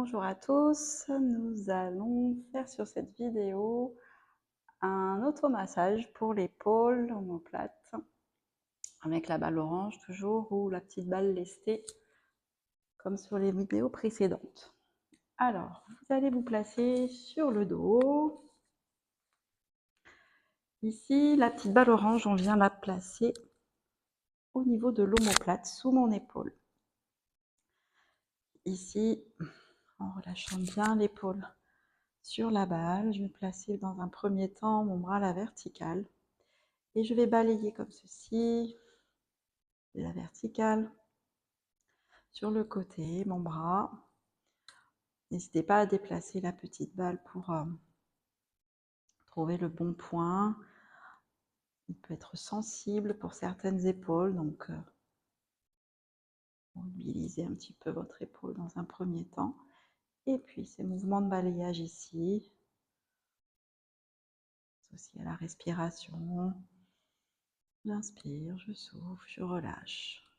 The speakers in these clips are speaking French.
Bonjour à tous, nous allons faire sur cette vidéo un automassage pour l'épaule omoplate avec la balle orange toujours ou la petite balle lestée comme sur les vidéos précédentes. Alors, vous allez vous placer sur le dos. Ici, la petite balle orange, on vient la placer au niveau de l'omoplate sous mon épaule. Ici, en relâchant bien l'épaule sur la balle, je vais placer dans un premier temps mon bras à la verticale et je vais balayer comme ceci, de la verticale, sur le côté, mon bras. N'hésitez pas à déplacer la petite balle pour trouver le bon point. Il peut être sensible pour certaines épaules, donc mobilisez un petit peu votre épaule dans un premier temps. Et puis ces mouvements de balayage ici, associés à la respiration. J'inspire, je souffle, je relâche.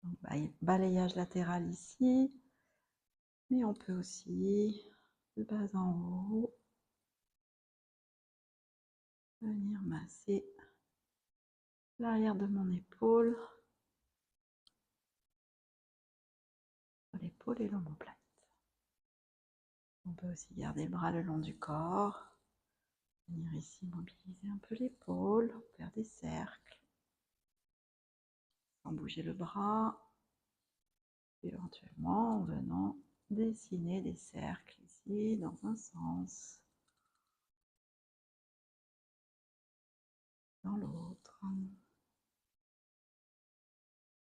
Donc, balayage latéral ici, mais on peut aussi, de bas en haut, venir masser l'arrière de mon épaule, l'épaule et l'omoplate. On peut aussi garder le bras le long du corps, venir ici mobiliser un peu l'épaule, faire des cercles, sans bouger le bras, éventuellement en venant dessiner des cercles ici dans un sens, dans l'autre.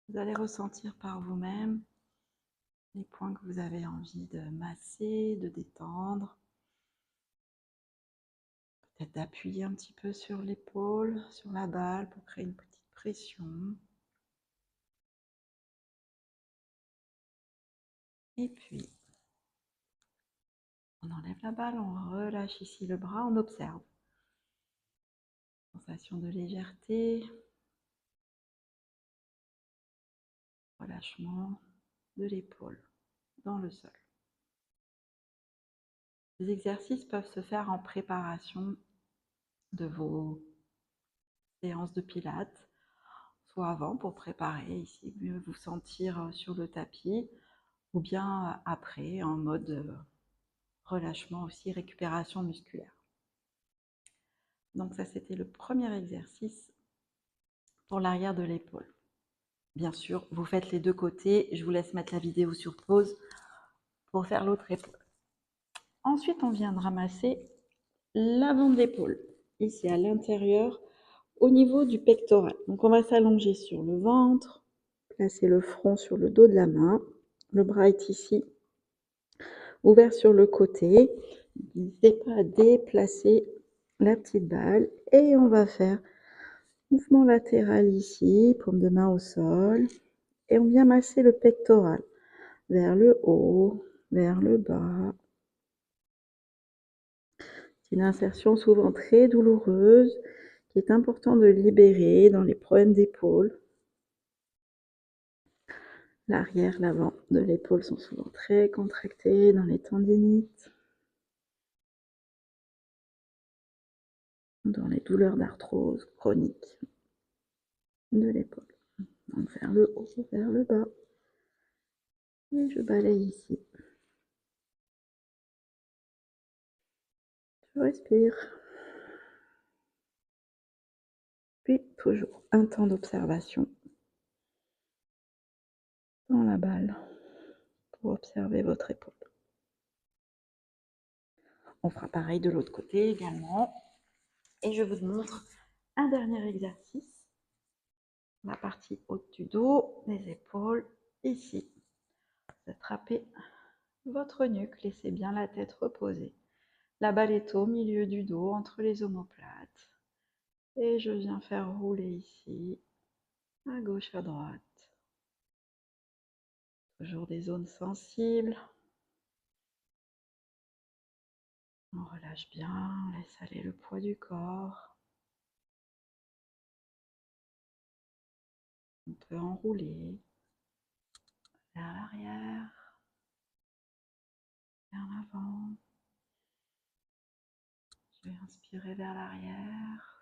Vous allez ressentir par vous-même les points que vous avez envie de masser, de détendre. Peut-être d'appuyer un petit peu sur l'épaule, sur la balle pour créer une petite pression. Et puis, on enlève la balle, on relâche ici le bras, on observe. Sensation de légèreté, relâchement de l'épaule dans le sol. Les exercices peuvent se faire en préparation de vos séances de pilates, soit avant pour préparer ici, mieux vous sentir sur le tapis, ou bien après en mode relâchement aussi, récupération musculaire. Donc ça, c'était le premier exercice pour l'arrière de l'épaule. Bien sûr, vous faites les deux côtés. Je vous laisse mettre la vidéo sur pause pour faire l'autre épaule. Ensuite, on vient de ramasser l'avant de l'épaule, ici à l'intérieur, au niveau du pectoral. Donc on va s'allonger sur le ventre, placer le front sur le dos de la main. Le bras est ici, ouvert sur le côté. N'hésitez pas à déplacer la petite balle et on va faire mouvement latéral ici, paume de main au sol, et on vient masser le pectoral vers le haut, vers le bas. C'est une insertion souvent très douloureuse qui est important de libérer dans les problèmes d'épaule. L'arrière, l'avant de l'épaule sont souvent très contractés dans les tendinites, dans les douleurs d'arthrose chronique de l'épaule. Donc vers le haut, vers le bas. Et je balaye ici. Je respire. Puis toujours un temps d'observation dans la balle pour observer votre épaule. On fera pareil de l'autre côté également. Et je vous montre un dernier exercice. La partie haute du dos, les épaules, ici. Vous attrapez votre nuque, laissez bien la tête reposer. La balle est au milieu du dos, entre les omoplates. Et je viens faire rouler ici, à gauche, à droite. Toujours des zones sensibles. On relâche bien, on laisse aller le poids du corps. On peut enrouler. vers l'arrière, vers l'avant. Je vais inspirer vers l'arrière.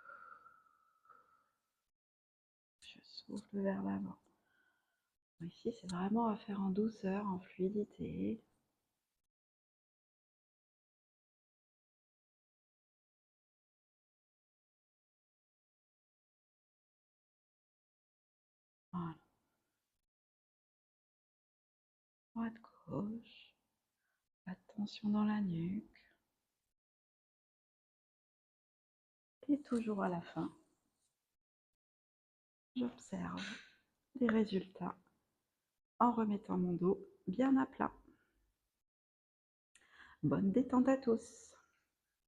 Je souffle vers l'avant. Ici, c'est vraiment à faire en douceur, en fluidité. Voilà. Droite, gauche. Pas de tension dans la nuque. Et toujours à la fin, j'observe les résultats en remettant mon dos bien à plat. Bonne détente à tous.